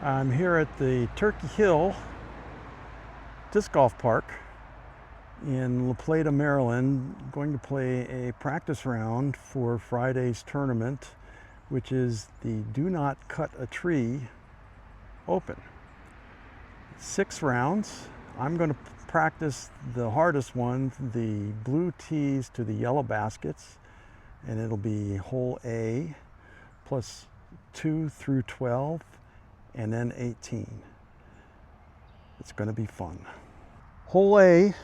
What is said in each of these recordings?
I'm here at the Turkey Hill Disc Golf Park in La Plata, Maryland, going to play a practice round for Friday's tournament, which is the Do Not Cut a Tree Open. 6 rounds. I'm going to practice the hardest one, the blue tees to the yellow baskets, and it'll be hole A plus 2 through 12 and then 18. It's going to be fun. Hole A,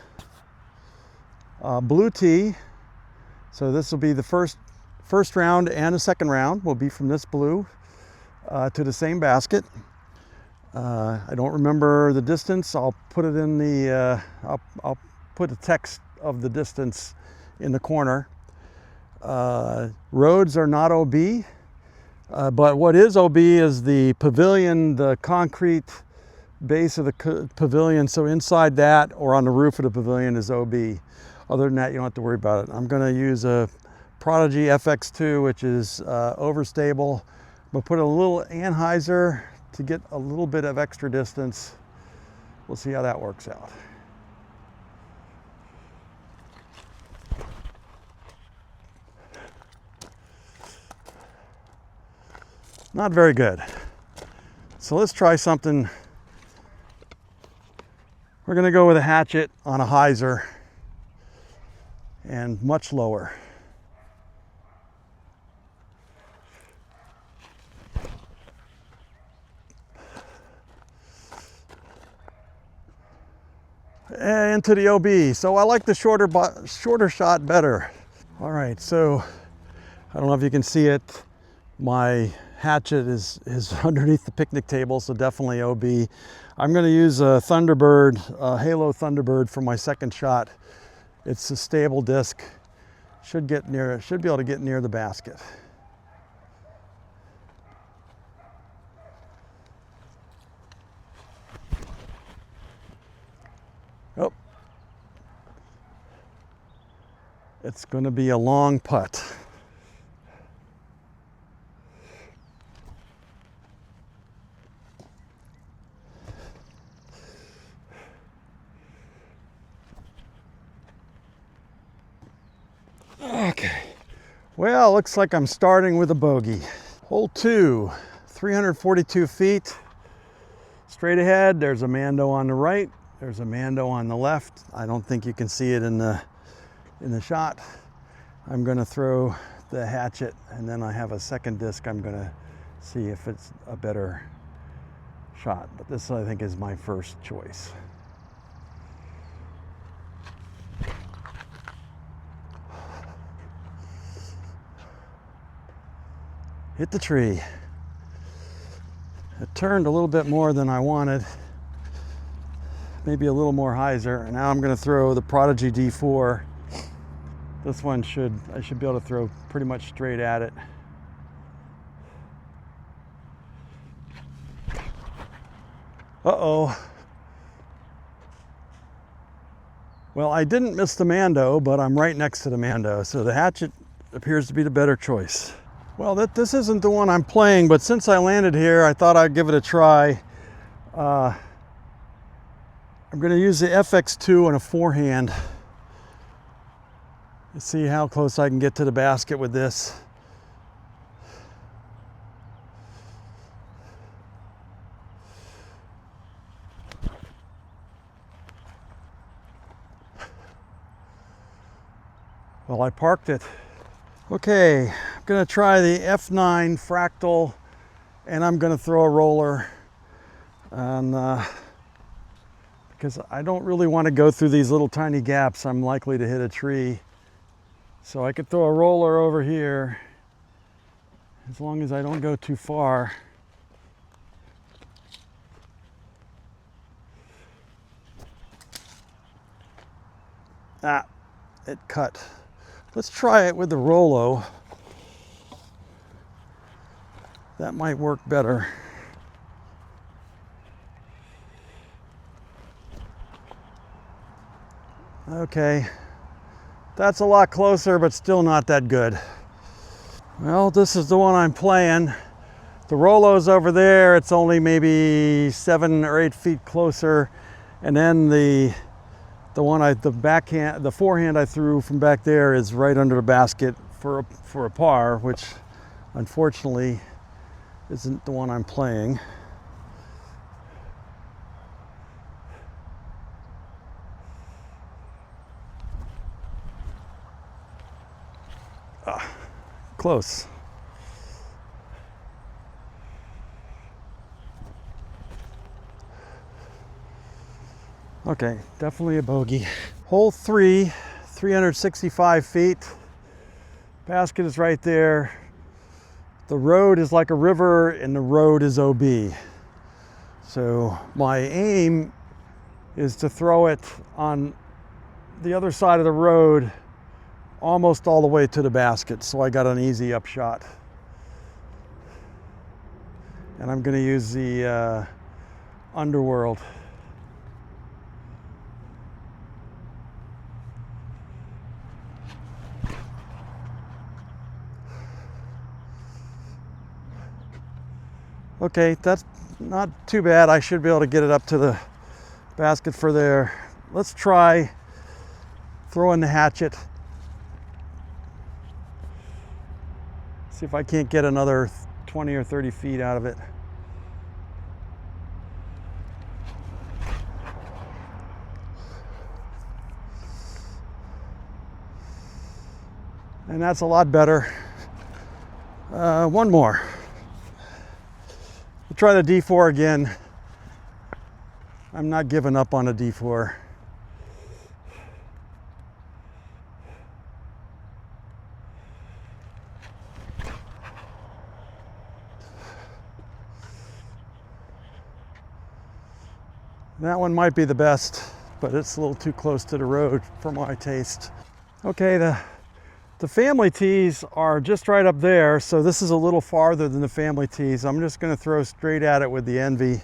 blue tee. So this will be the first round, and the second round will be from this blue to the same basket. I don't remember the distance. I'll put it in the, I'll put the text of the distance in the corner. Roads are not OB, but what is OB is the pavilion, the concrete base of the pavilion. So inside that or on the roof of the pavilion is OB. Other than that, you don't have to worry about it. I'm going to use a Prodigy FX2, which is overstable. But put a little anhyzer to get a little bit of extra distance. We'll see how that works out. Not very good. So let's try something. We're going to go with a hatchet on a hyzer and much lower. Into the OB. So I like the shorter shot better. All right, so I don't know if you can see it. My hatchet is underneath the picnic table, so definitely OB. I'm going to use a Thunderbird, a Halo Thunderbird for my second shot. It's a stable disc. Should be able to get near the basket. Oh. It's going to be a long putt. Okay, well, looks like I'm starting with a bogey. Hole 2, 342 feet. Straight ahead, there's a Mando on the right, there's a Mando on the left. I don't think you can see it in the shot. I'm gonna throw the hatchet, and then I have a second disc. I'm gonna see if it's a better shot, but this I think is my first choice. Hit the tree. It turned a little bit more than I wanted. Maybe a little more hyzer. Now I'm going to throw the Prodigy D4. This one I should be able to throw pretty much straight at it. Uh-oh. Well, I didn't miss the Mando, but I'm right next to the Mando, so the hatchet appears to be the better choice. Well, this isn't the one I'm playing, but since I landed here, I thought I'd give it a try. I'm going to use the FX2 on a forehand. Let's see how close I can get to the basket with this. Well, I parked it. Okay, I'm going to try the F9 Fractal, and I'm going to throw a roller. And because I don't really want to go through these little tiny gaps, I'm likely to hit a tree. So I could throw a roller over here, as long as I don't go too far. Ah, it cut. Let's try it with the Rolo. That might work better. Okay, that's a lot closer, but still not that good. Well, this is the one I'm playing. The Rolo's over there, it's only maybe 7 or 8 feet closer. And then the forehand I threw from back there is right under the basket for a par, which unfortunately isn't the one I'm playing. Close. Okay, definitely a bogey. Hole 3, 365 feet. Basket is right there. The road is like a river and the road is OB. So my aim is to throw it on the other side of the road almost all the way to the basket, so I got an easy upshot. And I'm going to use the Underworld. Okay, that's not too bad. I should be able to get it up to the basket for there. Let's try throwing the hatchet. See if I can't get another 20 or 30 feet out of it. And that's a lot better. One more. We'll try the D4 again. I'm not giving up on a D4. That one might be the best, but it's a little too close to the road for my taste. Okay, the family tees are just right up there, so this is a little farther than the family tees. I'm just going to throw straight at it with the Envy.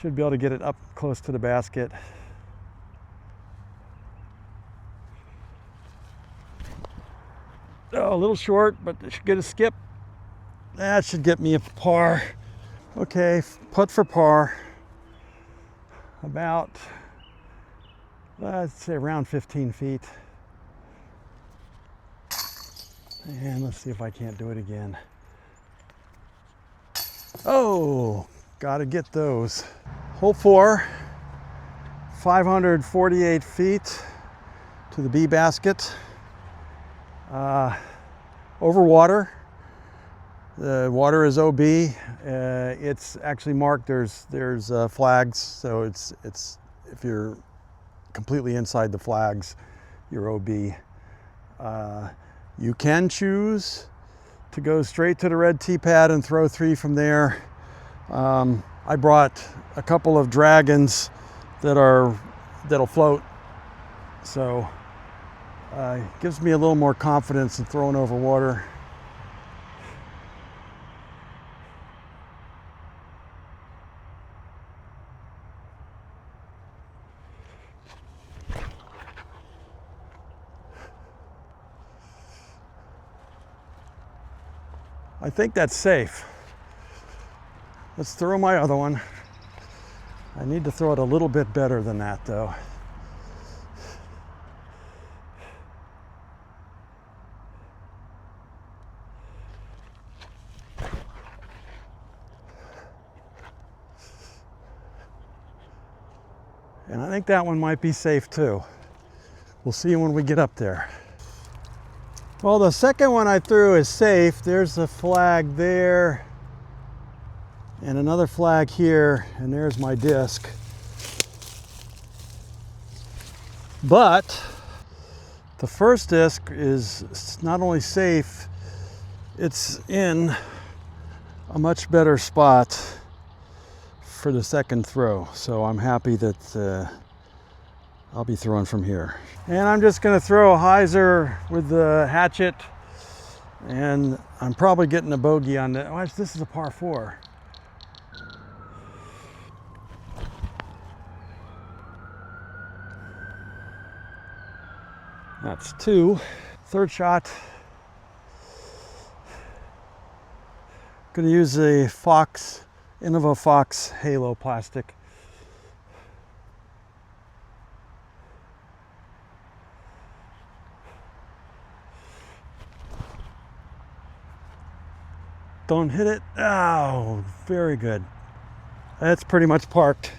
Should be able to get it up close to the basket. Oh, a little short, but it should get a skip. That should get me a par. Okay, putt for par. About, let's say around 15 feet. And let's see if I can't do it again. Oh, gotta get those. Hole 4, 548 feet to the B basket. Over water. The water is OB. It's actually marked. There's flags, so it's if you're completely inside the flags, you're OB. You can choose to go straight to the red tee pad and throw 3 from there. I brought a couple of dragons that'll float, so it gives me a little more confidence in throwing over water. I think that's safe. Let's throw my other one. I need to throw it a little bit better than that though. And I think that one might be safe too. We'll see when we get up there. Well, the second one I threw is safe. There's a flag there and another flag here, and there's my disc. But the first disc is not only safe, it's in a much better spot for the second throw. So I'm happy that I'll be throwing from here. And I'm just going to throw a hyzer with the hatchet, and I'm probably getting a bogey on that. Oh, this is a par 4. That's 2. Third shot. Going to use a Fox, Innova Fox Halo plastic. Don't hit it. Oh, very good. That's pretty much parked.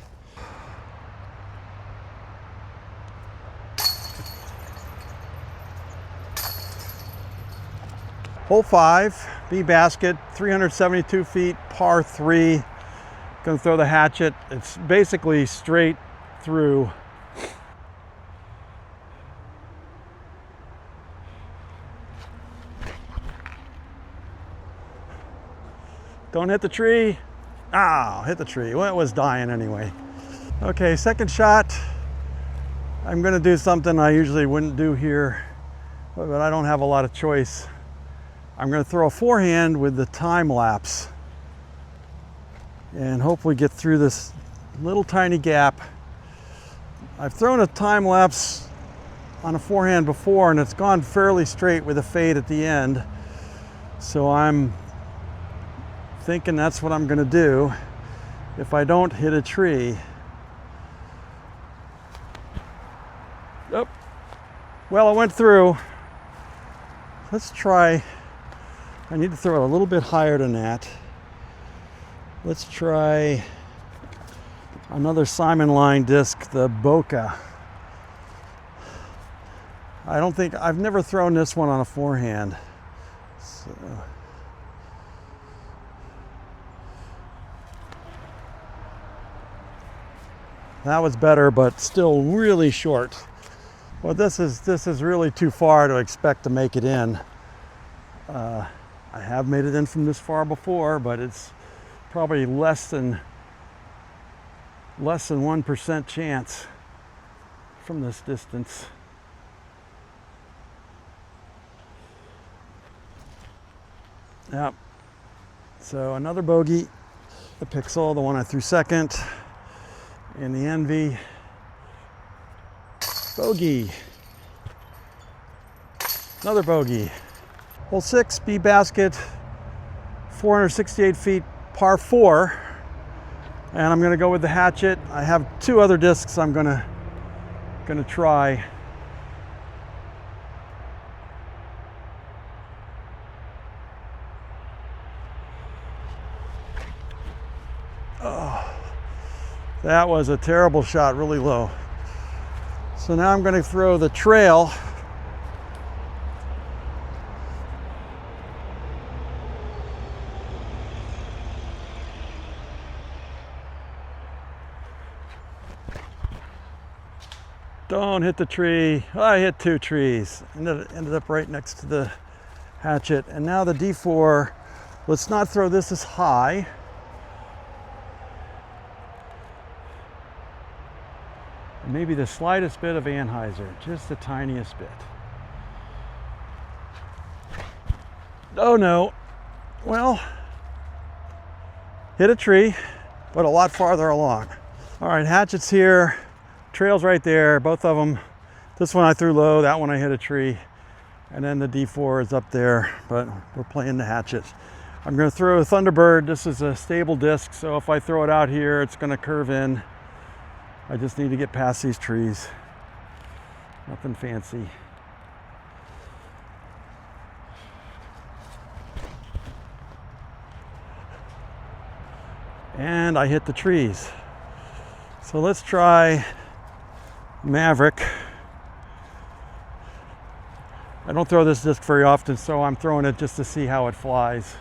Hole 5, B basket, 372 feet, par 3. Gonna throw the hatchet. It's basically straight through. Don't hit the tree. Ah, hit the tree. Well, it was dying anyway. Okay, second shot. I'm gonna do something I usually wouldn't do here, but I don't have a lot of choice. I'm gonna throw a forehand with the time lapse and hopefully get through this little tiny gap. I've thrown a time lapse on a forehand before and it's gone fairly straight with a fade at the end. So I'm thinking that's what I'm gonna do if I don't hit a tree. Oh, well, it went through. Let's try. I need to throw it a little bit higher than that. Let's try another Simon line disc, the Boca. I've never thrown this one on a forehand. So. That was better, but still really short. Well, this is really too far to expect to make it in. I have made it in from this far before, but it's probably less than 1% chance from this distance. Yep. So another bogey, the Pixel, the one I threw second, and the Envy. Bogey. Another bogey. Hole 6, B basket, 468 feet, par 4. And I'm gonna go with the hatchet. I have 2 other discs I'm gonna try. Oh, that was a terrible shot, really low. So now I'm gonna throw the trail. Don't hit the tree. I hit 2 trees. Ended up right next to the hatchet. And now the D4, let's not throw this as high. Maybe the slightest bit of anhyzer, just the tiniest bit. Oh no. Well, hit a tree, but a lot farther along. All right, hatchet's here. Trail's right there, both of them. This one I threw low, that one I hit a tree. And then the D4 is up there, but we're playing the hatchet. I'm gonna throw a Thunderbird. This is a stable disc, so if I throw it out here, it's gonna curve in. I just need to get past these trees. Nothing fancy. And I hit the trees. So let's try Maverick. I don't throw this disc very often, so I'm throwing it just to see how it flies.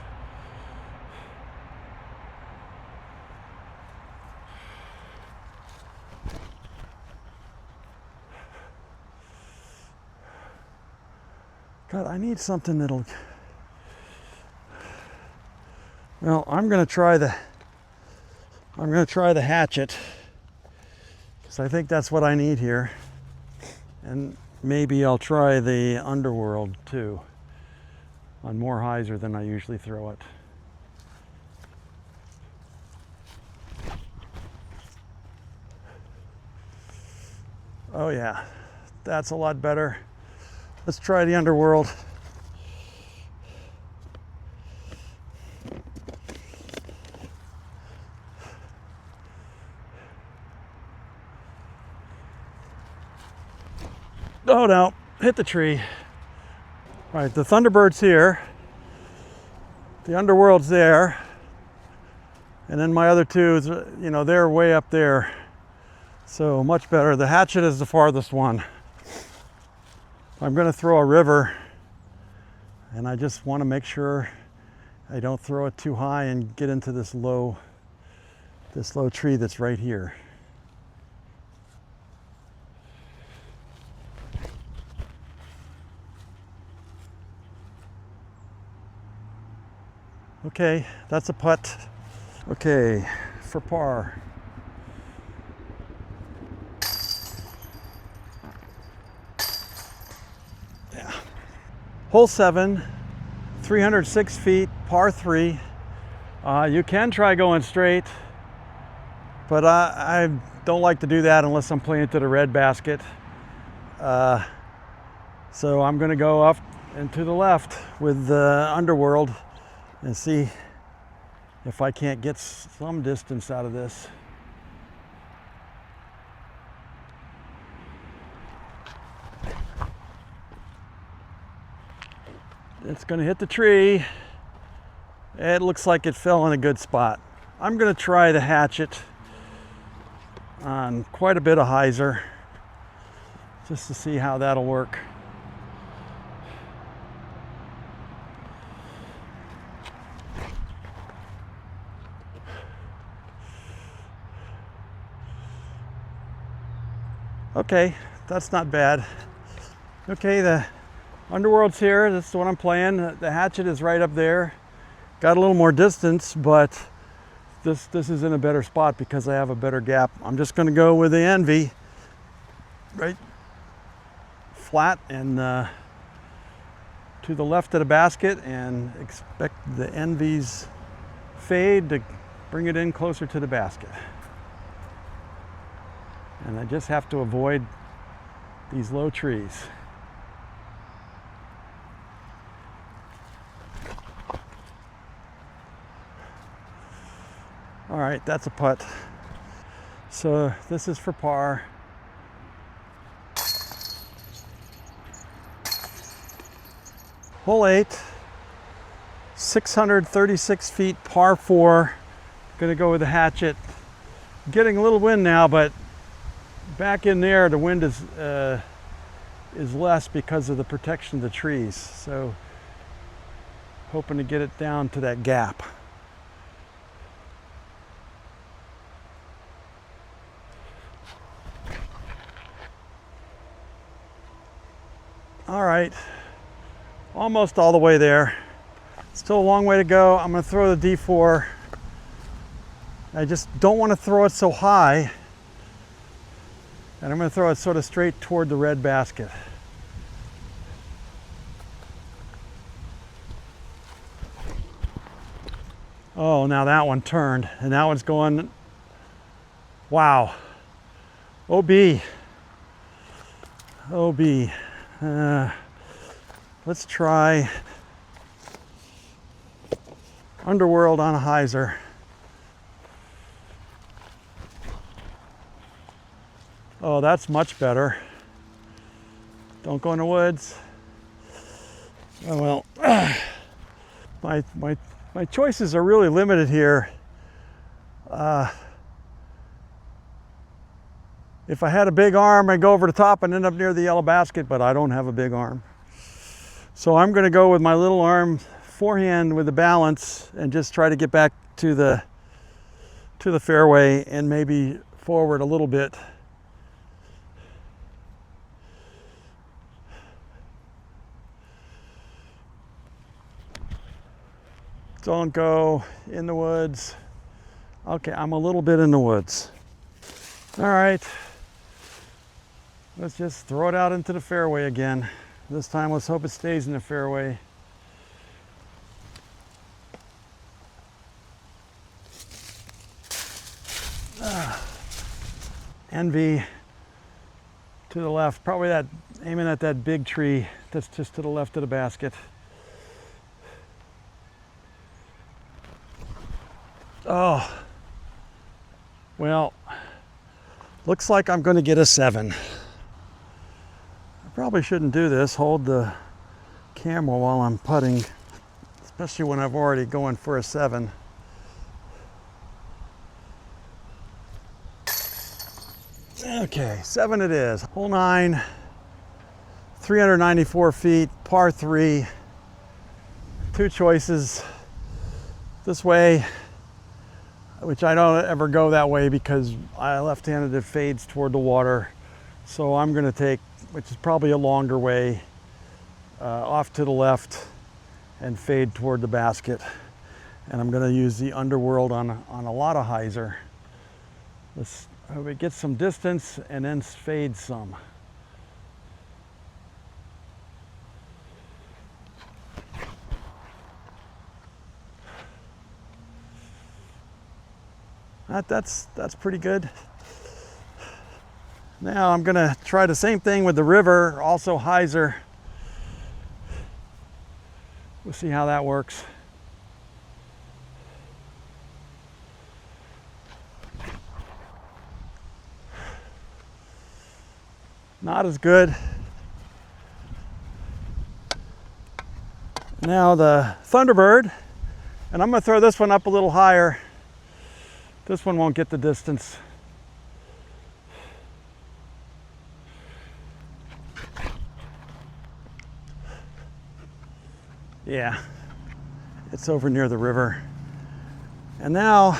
God, I need something that'll... Well, I'm gonna try the hatchet, because I think that's what I need here. And maybe I'll try the Underworld too, on more hyzer than I usually throw it. Oh yeah, that's a lot better. Let's try the Underworld. Oh no, hit the tree. All right, the Thunderbird's here. The Underworld's there. And then my other two, you know, they're way up there. So much better. The Hatchet is the farthest one. I'm gonna throw a river, and I just wanna make sure I don't throw it too high and get into this low tree that's right here. Okay, that's a putt. Okay, for par. Yeah. Hole 7, 306 feet, par 3. You can try going straight, but I don't like to do that unless I'm playing to the red basket. So I'm gonna go up and to the left with the Underworld and see if I can't get some distance out of this. It's gonna hit the tree. It looks like it fell in a good spot. I'm gonna try the Hatchet on quite a bit of hyzer just to see how that'll work. Okay, that's not bad. Okay, the Underworld's here. That's the one I'm playing. The Hatchet is right up there. Got a little more distance, but this is in a better spot because I have a better gap. I'm just going to go with the Envy, right flat and to the left of the basket, and expect the Envy's fade to bring it in closer to the basket. And I just have to avoid these low trees. All right, that's a putt. So this is for par. Hole 8, 636 feet, par 4. Gonna go with the Hatchet. Getting a little wind now, but back in there the wind is less because of the protection of the trees. So hoping to get it down to that gap. All right, almost all the way there. Still a long way to go. I'm gonna throw the D4. I just don't want to throw it so high. And I'm gonna throw it sort of straight toward the red basket. Oh, now that one turned, and that one's going, wow. OB. OB. Let's try Underworld on a hyzer. Oh, that's much better. Don't go in the woods. Oh well, my choices are really limited here. If I had a big arm, I'd go over the top and end up near the yellow basket, but I don't have a big arm. So I'm gonna go with my little arm forehand with the balance and just try to get back to the fairway and maybe forward a little bit. Don't go in the woods. Okay, I'm a little bit in the woods. All right, let's just throw it out into the fairway again. This time, let's hope it stays in the fairway. Envy to the left, probably that, aiming at that big tree that's just to the left of the basket. Oh, well, looks like I'm going to get a 7. Probably shouldn't do this, hold the camera while I'm putting, especially when I've already going for a 7. Okay, 7 it is. Hole 9, 394 feet, par 3. 2 choices. This way, which I don't ever go that way because I left-handed, it fades toward the water. So I'm going to take, which is probably a longer way, off to the left and fade toward the basket. And I'm going to use the underworld on a lot of hyzer. Let's hope it gets some distance and then fade some. That's pretty good. Now I'm gonna try the same thing with the river, also hyzer. We'll see how that works. Not as good. Now the Thunderbird, and I'm gonna throw this one up a little higher. This one won't get the distance. Yeah, it's over near the river. And now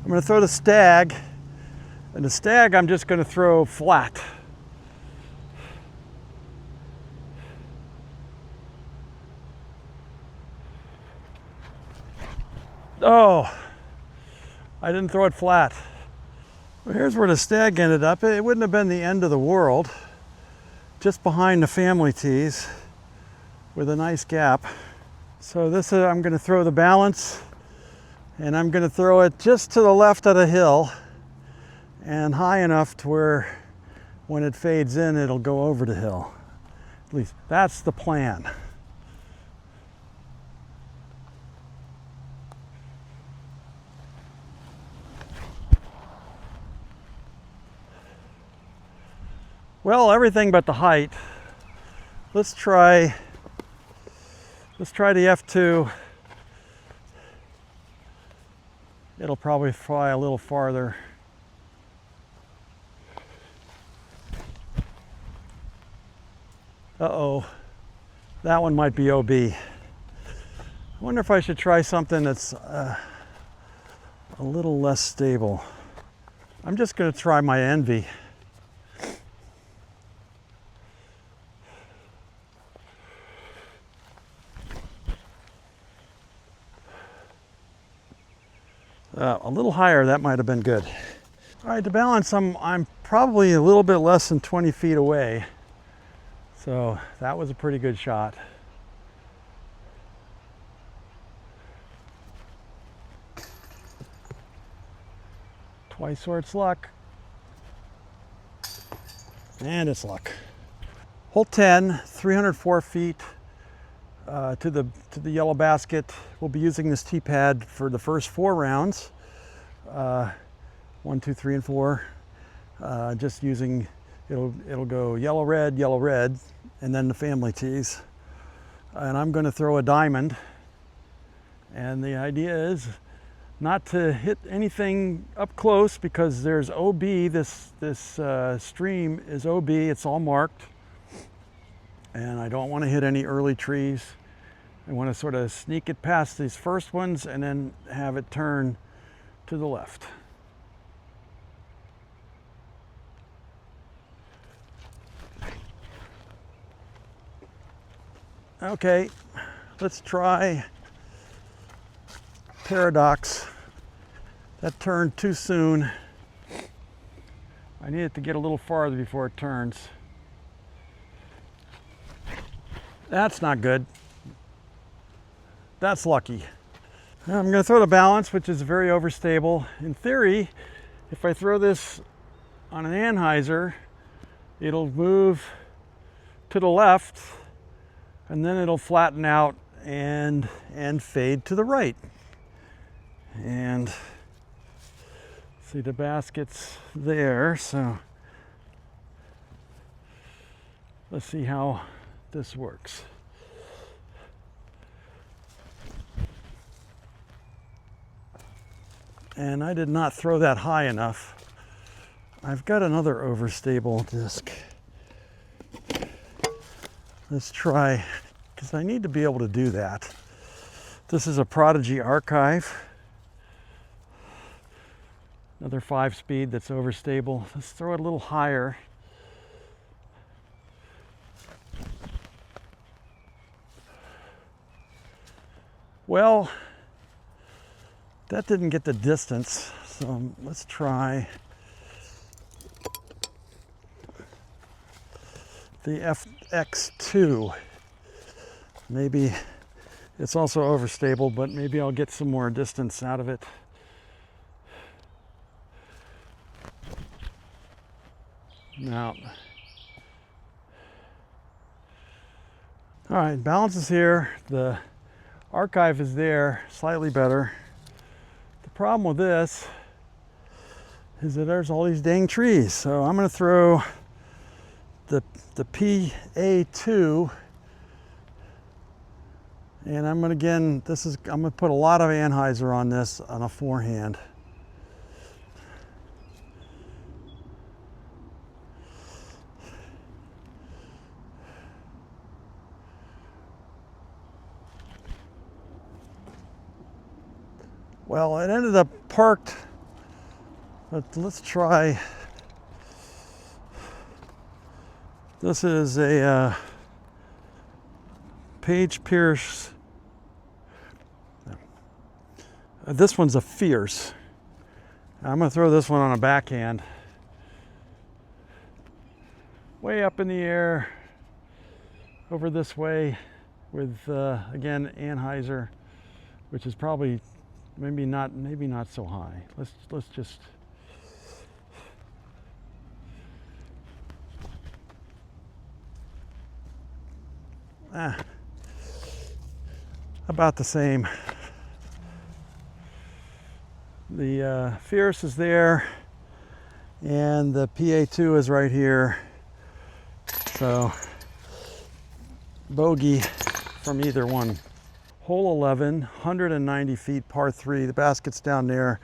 I'm going to throw the Stag, and the Stag I'm just going to throw flat. Oh, I didn't throw it flat. Well, here's where the Stag ended up. It wouldn't have been the end of the world. Just behind the family tees with a nice gap. So this is, I'm going to throw the balance, and I'm going to throw it just to the left of the hill and high enough to where when it fades in, it'll go over the hill. At least that's the plan. Well, everything but the height. Let's try the F2. It'll probably fly a little farther. Uh-oh, that one might be OB. I wonder if I should try something that's a little less stable. I'm just going to try my Envy. A little higher, that might have been good. All right, to balance, I'm probably a little bit less than 20 feet away. So that was a pretty good shot. Twice where it's luck. And it's luck. Hole 10, 304 feet to the yellow basket. We'll be using this tee pad for the first 4 rounds. 1, 2, 3, and 4. Just using, it'll go yellow, red, and then the family tees. And I'm going to throw a diamond. And the idea is not to hit anything up close because there's OB. This stream is OB. It's all marked. And I don't want to hit any early trees. I want to sort of sneak it past these first ones and then have it turn to the left. Okay, let's try Paradox. That turned too soon. I need it to get a little farther before it turns. That's not good. That's lucky. Now I'm going to throw the balance, which is very overstable. In theory, if I throw this on an anhyzer, it'll move to the left, and then it'll flatten out and fade to the right. And see, the basket's there, so Let's see how this works. And I did not throw that high enough. I've got another overstable disc. Let's try, because I need to be able to do that. This is a Prodigy Archive. Another 5-speed that's overstable. Let's throw it a little higher. Well, that didn't get the distance, so let's try the FX2. Maybe it's also overstable, but maybe I'll get some more distance out of it. Now, all right, balance is here. The Archive is there, slightly better. The problem with this is that there's all these dang trees. So I'm gonna throw the PA2, and I'm gonna put a lot of anhyzer on this on a forehand. Well, it ended up parked, but let's try. This is a Paige Pierce. This one's a Fierce. I'm gonna throw this one on a backhand. Way up in the air, over this way with, again, anhyzer, which is probably maybe not so high. Let's just about the same. The Fierce is there, and the PA2 is right here. So bogey from either one. Hole 11, 190 feet, par 3. The basket's down there.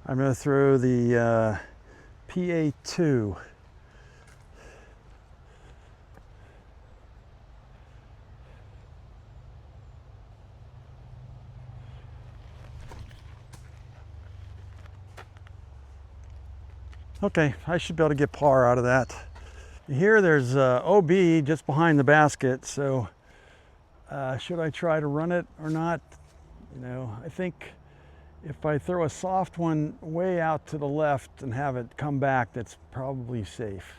I'm going to throw the PA2. Okay, I should be able to get par out of that. Here there's OB just behind the basket, so should I try to run it or not? You know, I think if I throw a soft one way out to the left and have it come back, that's probably safe.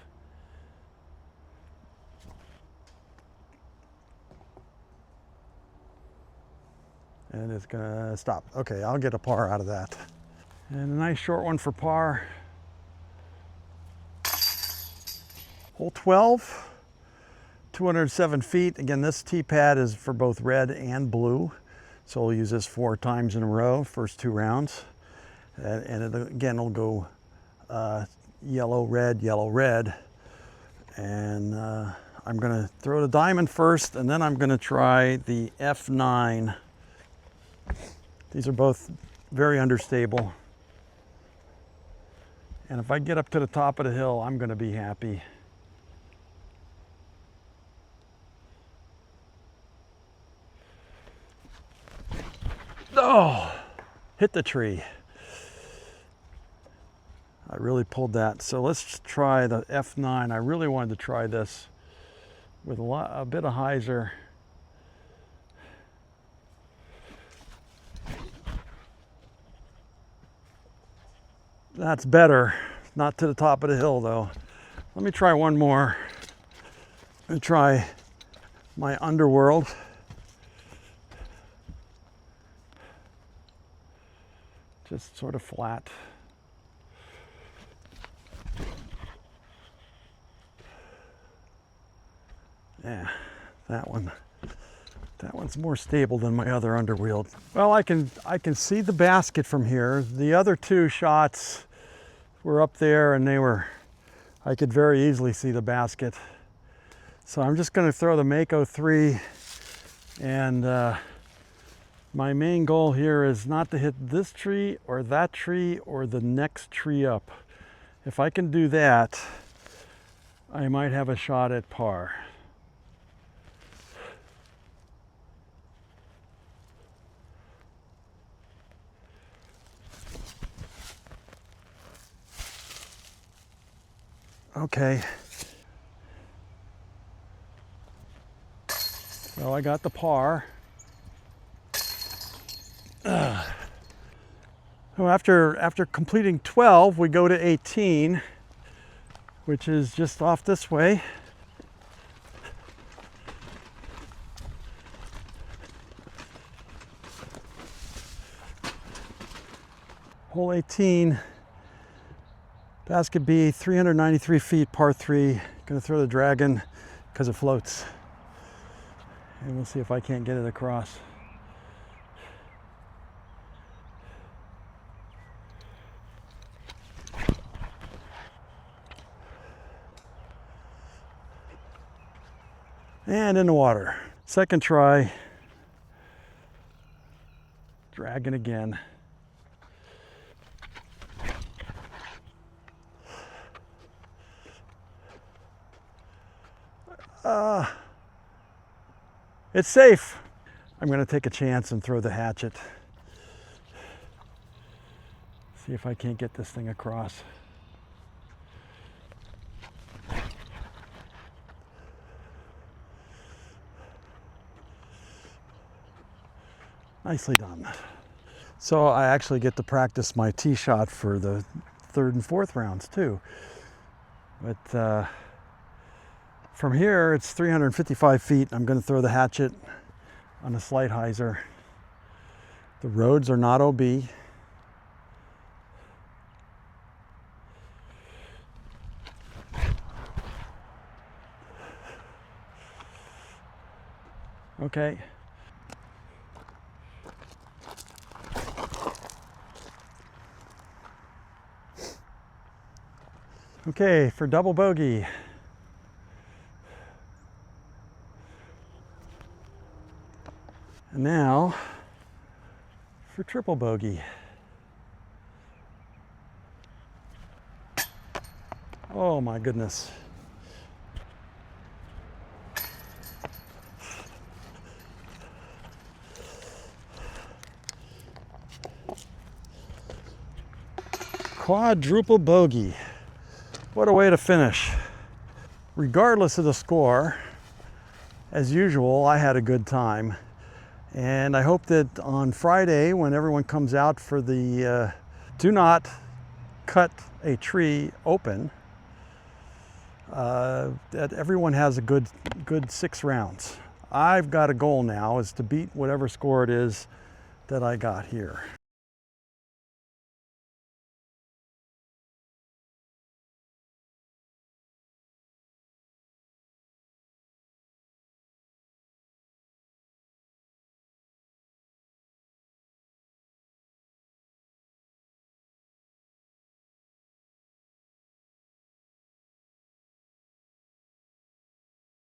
And it's gonna stop. Okay, I'll get a par out of that. And a nice short one for par. Hole 12, 207 feet. Again, this tee pad is for both red and blue. So we'll use this 4 times in a row, first 2 rounds. And again, it'll go yellow, red. And I'm gonna throw the diamond first, and then I'm gonna try the F9. These are both very understable. And if I get up to the top of the hill, I'm gonna be happy. Oh, hit the tree. I really pulled that. So let's try the F9. I really wanted to try this with a bit of hyzer. That's better. Not to the top of the hill though. Let me try one more. I'm gonna try my Underworld. Just sort of flat. Yeah, that one's more stable than my other Underworld. Well, I can see the basket from here. The other 2 shots were up there, and I could very easily see the basket. So I'm just going to throw the Mako 3, and my main goal here is not to hit this tree or that tree or the next tree up. If I can do that, I might have a shot at par. Okay. So I got the par. So after completing 12, we go to 18, which is just off this way. Hole 18, basket B, 393 feet, par 3. Gonna throw the dragon because it floats. And we'll see if I can't get it across. And in the water. Second try. Dragon again. It's safe. I'm going to take a chance and throw the hatchet. See if I can't get this thing across. Nicely done. So I actually get to practice my tee shot for the third and fourth rounds too. But from here, it's 355 feet. I'm going to throw the hatchet on a slight hyzer. The roads are not OB. Okay. Okay, for double bogey. And now for triple bogey. Oh my goodness. Quadruple bogey. What a way to finish. Regardless of the score, as usual, I had a good time. And I hope that on Friday, when everyone comes out for the do not cut a tree open, that everyone has a good 6 rounds. I've got a goal now is to beat whatever score it is that I got here.